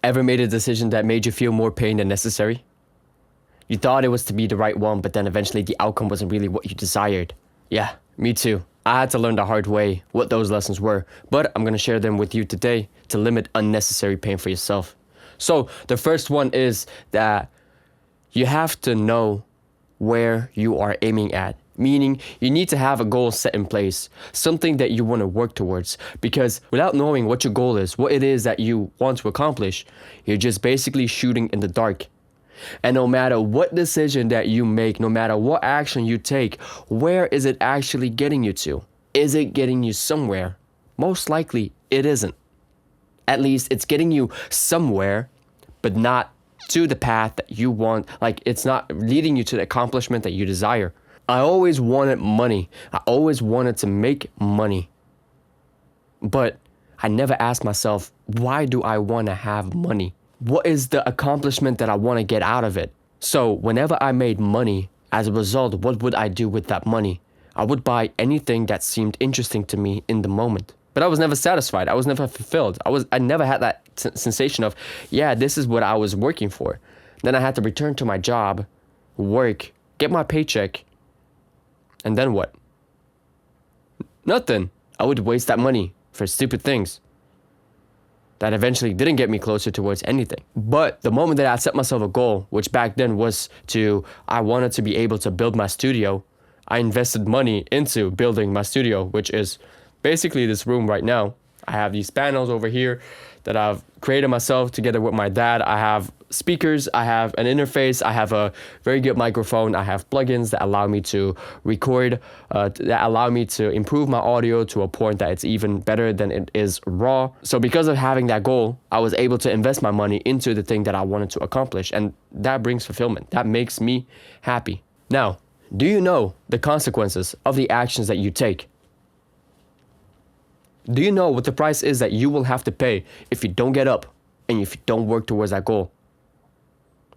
Ever made a decision that made you feel more pain than necessary? You thought it was to be the right one, but then eventually the outcome wasn't really what you desired. Yeah, me too. I had to learn the hard way what those lessons were, but I'm gonna share them with you today to limit unnecessary pain for yourself. So the first one is that you have to know where you are aiming at. Meaning, you need to have a goal set in place, something that you want to work towards. Because without knowing what your goal is, what it is that you want to accomplish, you're just basically shooting in the dark. And no matter what decision that you make, no matter what action you take, where is it actually getting you to? Is it getting you somewhere? Most likely, it isn't. At least it's getting you somewhere, but not to the path that you want. Like, it's not leading you to the accomplishment that you desire. I always wanted money. I always wanted to make money. But I never asked myself, why do I want to have money? What is the accomplishment that I want to get out of it? So whenever I made money, as a result, what would I do with that money? I would buy anything that seemed interesting to me in the moment. But I was never satisfied. I was never fulfilled. I never had that sensation of, yeah, this is what I was working for. Then I had to return to my job, work, get my paycheck, and then what? Nothing. I would waste that money for stupid things that eventually didn't get me closer towards anything. But the moment that I set myself a goal, which back then was I wanted to be able to build my studio, I invested money into building my studio, which is basically this room right now. I have these panels over here that I've created myself together with my dad. I have speakers, I have an interface, I have a very good microphone, I have plugins that allow me to record, that allow me to improve my audio to a point that it's even better than it is raw. So because of having that goal, I was able to invest my money into the thing that I wanted to accomplish, and that brings fulfillment. That makes me happy. Now, do you know the consequences of the actions that you take? Do you know what the price is that you will have to pay if you don't get up and if you don't work towards that goal?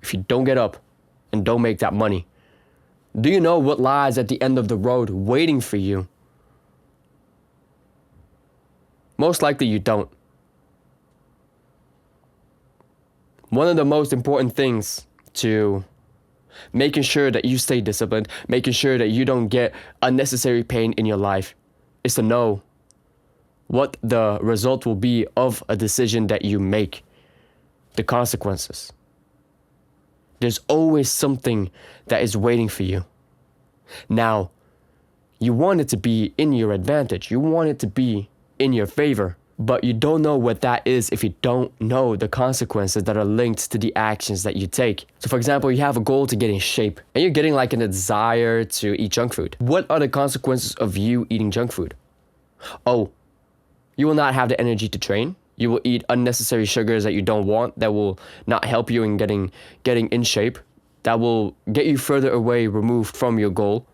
If you don't get up and don't make that money? Do you know what lies at the end of the road waiting for you? Most likely you don't. One of the most important things to making sure that you stay disciplined, making sure that you don't get unnecessary pain in your life, is to know what the result will be of a decision that you make, the consequences. There's always something that is waiting for you. Now, you want it to be in your advantage. You want it to be in your favor, but you don't know what that is if you don't know the consequences that are linked to the actions that you take. So for example, you have a goal to get in shape and you're getting like a desire to eat junk food. What are the consequences of you eating junk food? Oh, you will not have the energy to train. You will eat unnecessary sugars that you don't want, that will not help you in getting in shape, that will get you further away, removed from your goal.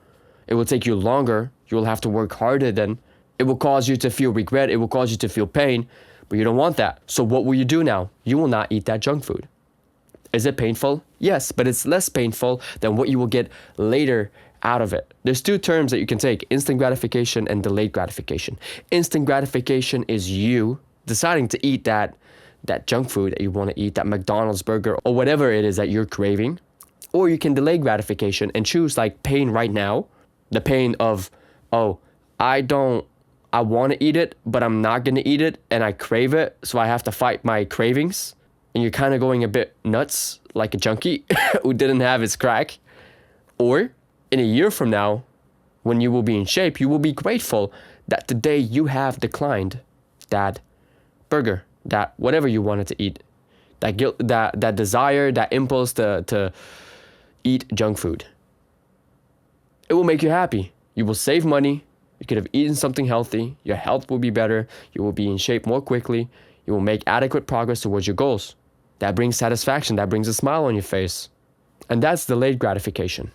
It will take you longer. You will have to work harder then. It will cause you to feel regret. It will cause you to feel pain, but you don't want that. So what will you do now? You will not eat that junk food. Is it painful? Yes, but it's less painful than what you will get later out of it. There's two terms that you can take: instant gratification and delayed gratification. Instant gratification is you deciding to eat that junk food that you want to eat, that McDonald's burger or whatever it is that you're craving. Or you can delay gratification and choose like pain right now. The pain of, oh, I want to eat it, but I'm not going to eat it and I crave it, so I have to fight my cravings. And you're kind of going a bit nuts like a junkie who didn't have his crack. Or in a year from now, when you will be in shape, you will be grateful that today you have declined that burger, that whatever you wanted to eat, that guilt, that desire, that impulse to eat junk food. It will make you happy. You will save money. You could have eaten something healthy. Your health will be better. You will be in shape more quickly. You will make adequate progress towards your goals. That brings satisfaction. That brings a smile on your face. And that's delayed gratification.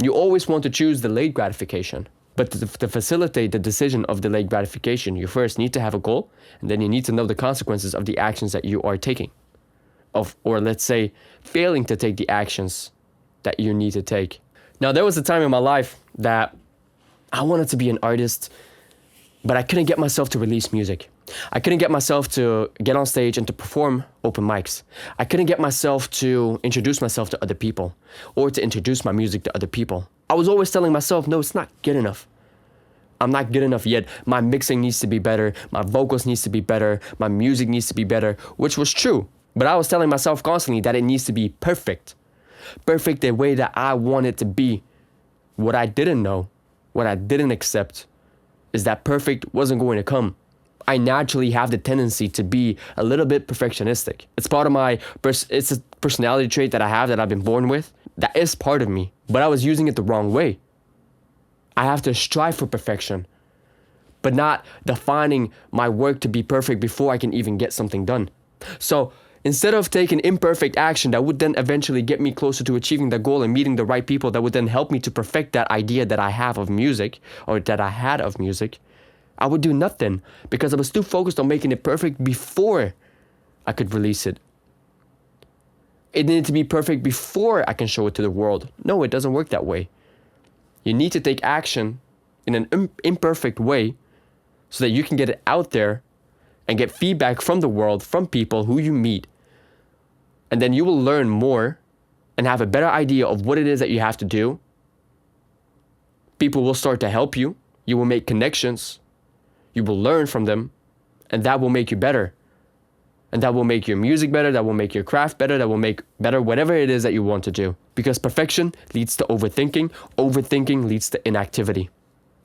You always want to choose delayed gratification. But to facilitate the decision of delayed gratification, you first need to have a goal, and then you need to know the consequences of the actions that you are taking. Or let's say, failing to take the actions that you need to take. Now, there was a time in my life that I wanted to be an artist, but I couldn't get myself to release music. I couldn't get myself to get on stage and to perform open mics. I couldn't get myself to introduce myself to other people or to introduce my music to other people. I was always telling myself, no, it's not good enough. I'm not good enough yet. My mixing needs to be better. My vocals needs to be better. My music needs to be better, which was true. But I was telling myself constantly that it needs to be perfect. Perfect the way that I want it to be. What I didn't know, what I didn't accept, is that perfect wasn't going to come. I naturally have the tendency to be a little bit perfectionistic. It's part of my, it's a personality trait that I have that I've been born with. That is part of me, but I was using it the wrong way. I have to strive for perfection, but not defining my work to be perfect before I can even get something done. So instead of taking imperfect action that would then eventually get me closer to achieving the goal and meeting the right people that would then help me to perfect that idea that I have of music, or that I had of music, I would do nothing because I was too focused on making it perfect before I could release it. It needed to be perfect before I can show it to the world. No, it doesn't work that way. You need to take action in an imperfect way so that you can get it out there and get feedback from the world, from people who you meet. And then you will learn more and have a better idea of what it is that you have to do. People will start to help you. You will make connections. You will learn from them, and that will make you better. And that will make your music better, that will make your craft better, that will make better whatever it is that you want to do. Because perfection leads to overthinking, overthinking leads to inactivity.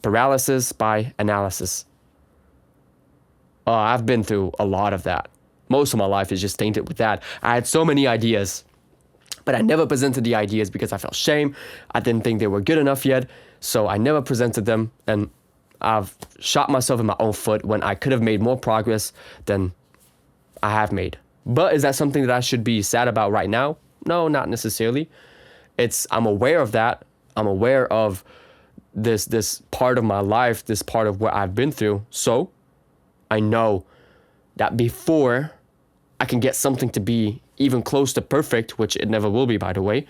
Paralysis by analysis. I've been through a lot of that. Most of my life is just tainted with that. I had so many ideas, but I never presented the ideas because I felt shame. I didn't think they were good enough yet, so I never presented them, and I've shot myself in my own foot when I could have made more progress than I have made. But is that something that I should be sad about right now? No, not necessarily. I'm aware of that. I'm aware of this part of my life, this part of what I've been through. So I know that before I can get something to be even close to perfect, which it never will be, by the way,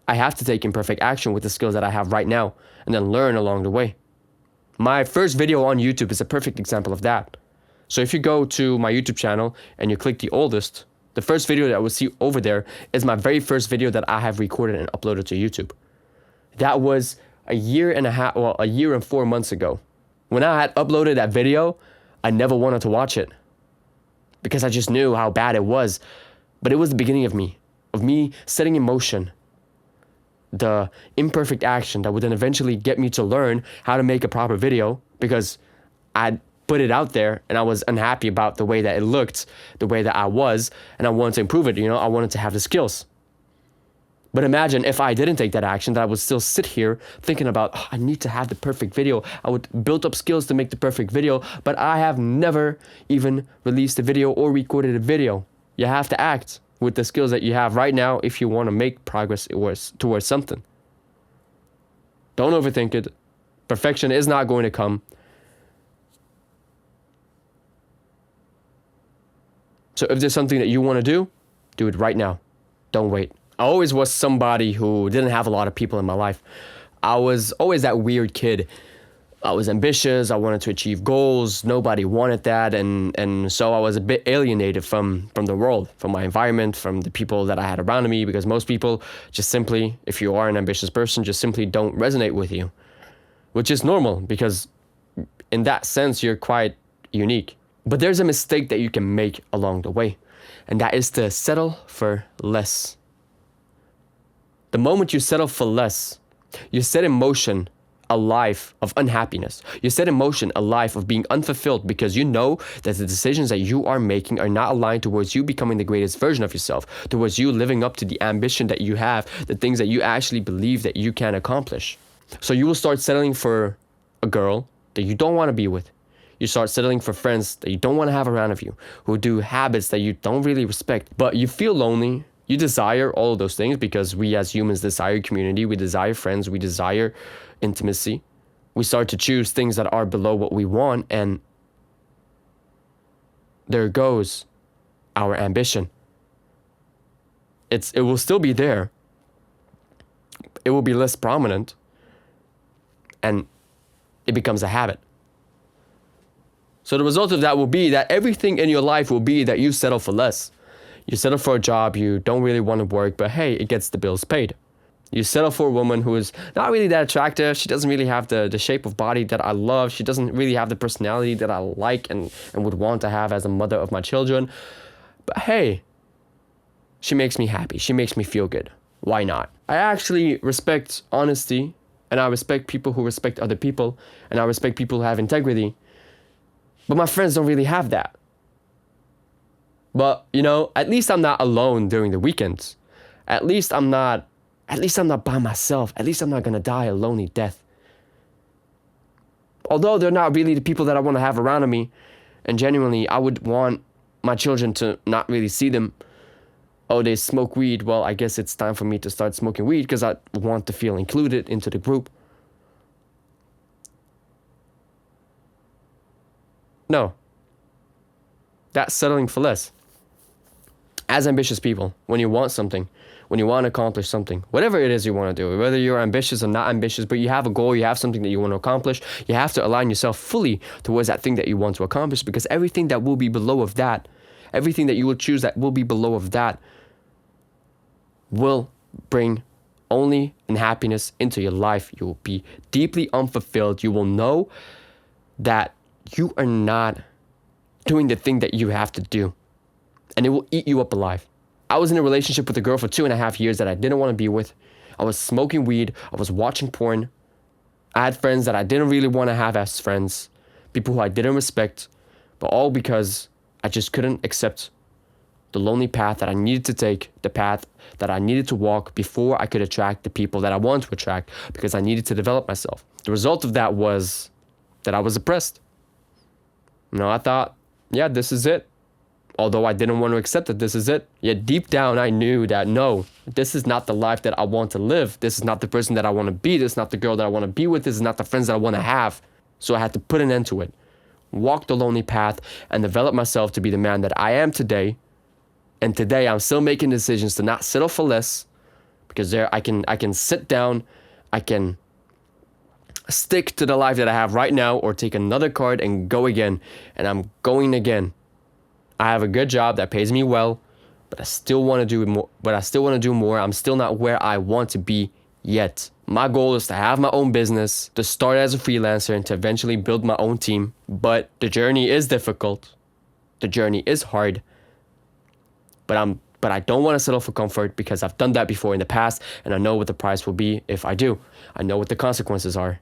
I have to take imperfect action with the skills that I have right now and then learn along the way. My first video on YouTube is a perfect example of that. So if you go to my YouTube channel and you click the oldest, the first video that I will see over there is my very first video that I have recorded and uploaded to YouTube. That was a year and 4 months ago. When I had uploaded that video, I never wanted to watch it because I just knew how bad it was. But it was the beginning of me setting in motion the imperfect action that would then eventually get me to learn how to make a proper video, because I'd put it out there and I was unhappy about the way that it looked, the way that I was, and I wanted to improve it. I wanted to have the skills. But imagine if I didn't take that action, that I would still sit here thinking about, I need to have the perfect video. I would build up skills to make the perfect video, but I have never even released a video or recorded a video. You have to act with the skills that you have right now if you want to make progress towards something. Don't overthink it. Perfection is not going to come. So if there's something that you want to do it right now. Don't wait. I always was somebody who didn't have a lot of people in my life. I was always that weird kid. I was ambitious. I wanted to achieve goals. Nobody wanted that. And so I was a bit alienated from the world, from my environment, from the people that I had around me, because most people just simply, if you are an ambitious person, just simply don't resonate with you, which is normal because in that sense, you're quite unique. But there's a mistake that you can make along the way, and that is to settle for less. The moment you settle for less, you set in motion a life of unhappiness. You set in motion a life of being unfulfilled because you know that the decisions that you are making are not aligned towards you becoming the greatest version of yourself, towards you living up to the ambition that you have, the things that you actually believe that you can accomplish. So you will start settling for a girl that you don't want to be with. You start settling for friends that you don't want to have around of you, who do habits that you don't really respect, but you feel lonely. You desire all of those things because we as humans desire community, we desire friends, we desire intimacy. We start to choose things that are below what we want, and there goes our ambition. It will still be there. It will be less prominent, and it becomes a habit. So the result of that will be that everything in your life will be that you settle for less. You settle for a job you don't really want to work, but hey, it gets the bills paid. You settle for a woman who is not really that attractive. She doesn't really have the shape of body that I love. She doesn't really have the personality that I like and would want to have as a mother of my children. But hey, she makes me happy. She makes me feel good. Why not? I actually respect honesty, and I respect people who respect other people, and I respect people who have integrity. But my friends don't really have that. But, at least I'm not alone during the weekends. At least I'm not by myself. At least I'm not going to die a lonely death. Although they're not really the people that I want to have around me, and genuinely, I would want my children to not really see them. Oh, they smoke weed. Well, I guess it's time for me to start smoking weed because I want to feel included into the group. No. That's settling for less. As ambitious people, when you want something, when you want to accomplish something, whatever it is you want to do, whether you're ambitious or not ambitious, but you have a goal, you have something that you want to accomplish, you have to align yourself fully towards that thing that you want to accomplish, because everything that will be below of that, everything that you will choose that will be below of that, will bring only unhappiness into your life. You will be deeply unfulfilled. You will know that you are not doing the thing that you have to do, and it will eat you up alive. I was in a relationship with a girl for 2.5 years that I didn't want to be with. I was smoking weed. I was watching porn. I had friends that I didn't really want to have as friends, people who I didn't respect, but all because I just couldn't accept the lonely path that I needed to take, the path that I needed to walk before I could attract the people that I wanted to attract, because I needed to develop myself. The result of that was that I was depressed. I thought, yeah, this is it. Although I didn't want to accept that this is it. Yet deep down, I knew that no, this is not the life that I want to live. This is not the person that I want to be. This is not the girl that I want to be with. This is not the friends that I want to have. So I had to put an end to it, walk the lonely path, and develop myself to be the man that I am today. And today I'm still making decisions to not settle for less, because I can sit down, I can stick to the life that I have right now, or take another card and go again. And I'm going again. I have a good job that pays me well, but I still want to do more. I'm still not where I want to be yet. My goal is to have my own business, to start as a freelancer, and to eventually build my own team. But the journey is difficult. The journey is hard. But I don't want to settle for comfort, because I've done that before in the past, and I know what the price will be if I do. I know what the consequences are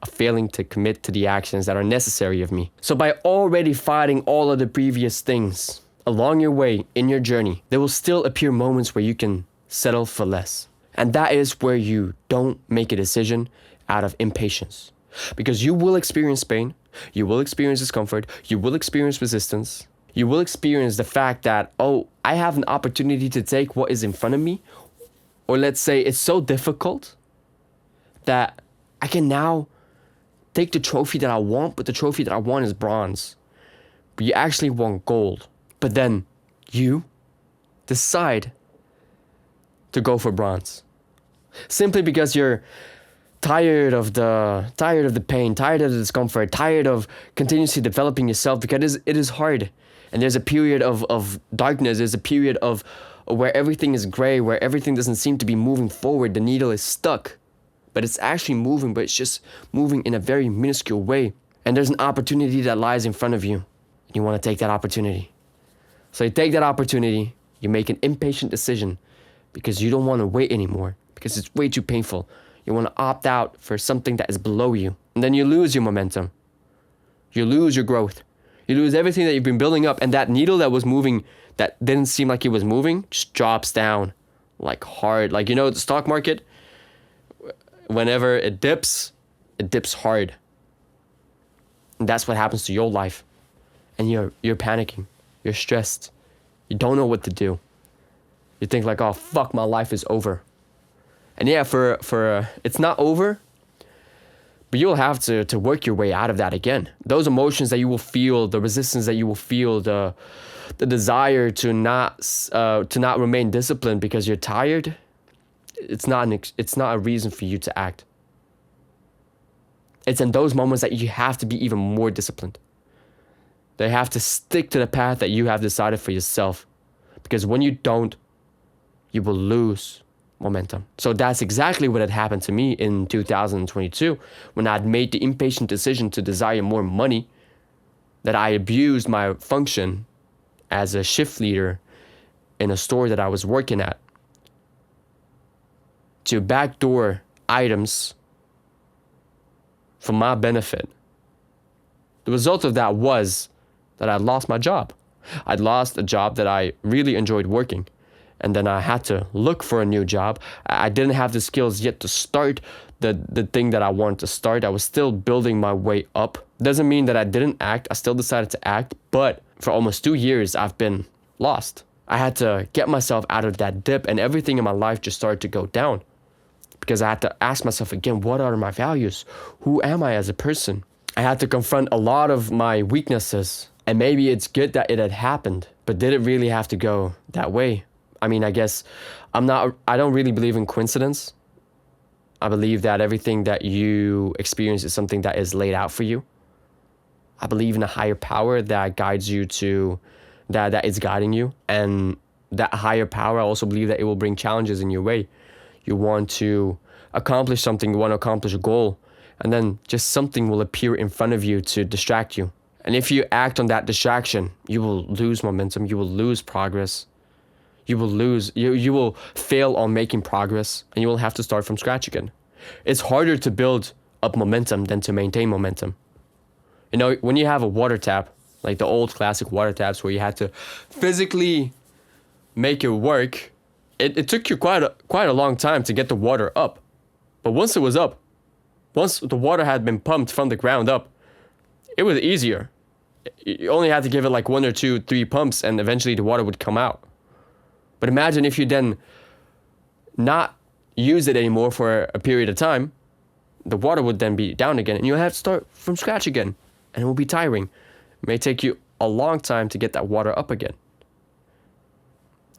of failing to commit to the actions that are necessary of me. So by already fighting all of the previous things along your way in your journey, there will still appear moments where you can settle for less. And that is where you don't make a decision out of impatience. Because you will experience pain, you will experience discomfort, you will experience resistance, you will experience the fact that, oh, I have an opportunity to take what is in front of me. Or let's say it's so difficult that I can now take the trophy that I want, but the trophy that I want is bronze. But you actually want gold. But then you decide to go for bronze. Simply because you're tired of the pain, tired of the discomfort, tired of continuously developing yourself, because it is hard. And there's a period of darkness, there's a period of where everything is gray, where everything doesn't seem to be moving forward, the needle is stuck. But it's actually moving, but it's just moving in a very minuscule way. And there's an opportunity that lies in front of you. You want to take that opportunity. So you take that opportunity, you make an impatient decision because you don't want to wait anymore, because it's way too painful. You want to opt out for something that is below you. And then you lose your momentum. You lose your growth. You lose everything that you've been building up. And that needle that was moving, that didn't seem like it was moving, just drops down like hard. Like, the stock market, whenever it dips hard. And that's what happens to your life. And you're panicking. You're stressed. You don't know what to do. You think like, oh, fuck, my life is over. And yeah, for it's not over, but you'll have to work your way out of that again. Those emotions that you will feel, the resistance that you will feel, the desire to not remain disciplined because you're tired, it's not a reason for you to act. It's in those moments that you have to be even more disciplined. They have to stick to the path that you have decided for yourself. Because when you don't, you will lose momentum. So that's exactly what had happened to me in 2022 when I'd made the impatient decision to desire more money, that I abused my function as a shift leader in a store that I was working at to backdoor items for my benefit. The result of that was that I lost my job. I'd lost a job that I really enjoyed working. And then I had to look for a new job. I didn't have the skills yet to start the thing that I wanted to start. I was still building my way up. Doesn't mean that I didn't act. I still decided to act. But for almost 2 years, I've been lost. I had to get myself out of that dip, and everything in my life just started to go down. Because I had to ask myself again, what are my values? Who am I as a person? I had to confront a lot of my weaknesses. And maybe it's good that it had happened, but did it really have to go that way? I mean, I guess I don't really believe in coincidence. I believe that everything that you experience is something that is laid out for you. I believe in a higher power that guides you to, that is guiding you. And that higher power, I also believe that it will bring challenges in your way. You want to accomplish something, you want to accomplish a goal, and then just something will appear in front of you to distract you. And if you act on that distraction, you will lose momentum, you will lose progress. You will fail on making progress, and you will have to start from scratch again. It's harder to build up momentum than to maintain momentum. You know, when you have a water tap, like the old classic water taps where you had to physically make it work, it took you quite a long time to get the water up. But once it was up, once the water had been pumped from the ground up, it was easier. You only had to give it like 1 or 2, 3 pumps, and eventually the water would come out. But imagine if you then not use it anymore for a period of time, the water would then be down again, and you'll have to start from scratch again, and it will be tiring. It may take you a long time to get that water up again.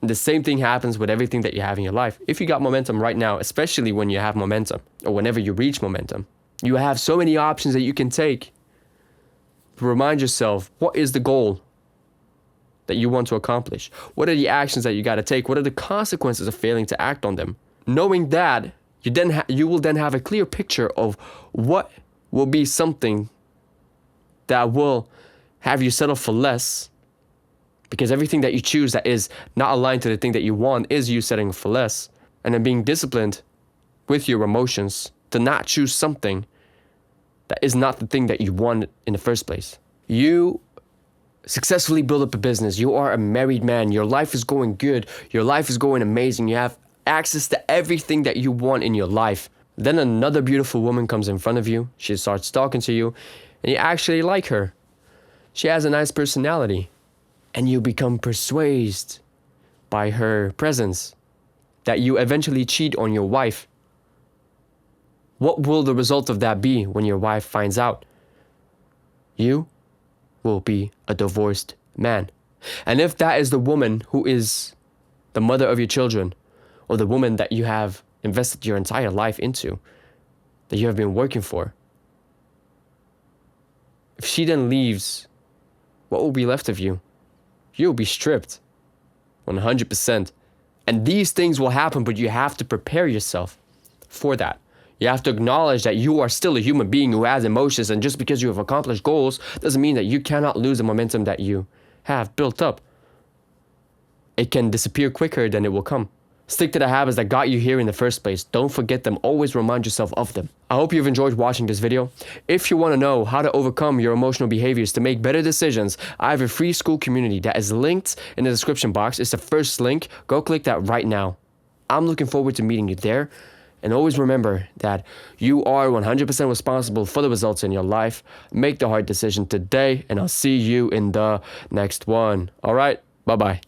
And the same thing happens with everything that you have in your life. If you got momentum right now, especially when you have momentum, or whenever you reach momentum, you have so many options that you can take. Remind yourself, what is the goal that you want to accomplish? What are the actions that you got to take? What are the consequences of failing to act on them? Knowing that, you will then have a clear picture of what will be something that will have you settle for less, because everything that you choose that is not aligned to the thing that you want is you settling for less. And then being disciplined with your emotions to not choose something that is not the thing that you want in the first place. You successfully build up a business. You are a married man. Your life is going good. Your life is going amazing. You have access to everything that you want in your life. Then another beautiful woman comes in front of you. She starts talking to you, and you actually like her. She has a nice personality, and you become persuaded by her presence that you eventually cheat on your wife. What will the result of that be when your wife finds out? You will be a divorced man. And if that is the woman who is the mother of your children, or the woman that you have invested your entire life into, that you have been working for, if she then leaves, what will be left of you? You will be stripped 100%. And these things will happen, but you have to prepare yourself for that. You have to acknowledge that you are still a human being who has emotions, and just because you have accomplished goals doesn't mean that you cannot lose the momentum that you have built up. It can disappear quicker than it will come. Stick to the habits that got you here in the first place. Don't forget them. Always remind yourself of them. I hope you've enjoyed watching this video. If you want to know how to overcome your emotional behaviors to make better decisions, I have a free school community that is linked in the description box. It's the first link. Go click that right now. I'm looking forward to meeting you there. And always remember that you are 100% responsible for the results in your life. Make the hard decision today, and I'll see you in the next one. All right, bye-bye.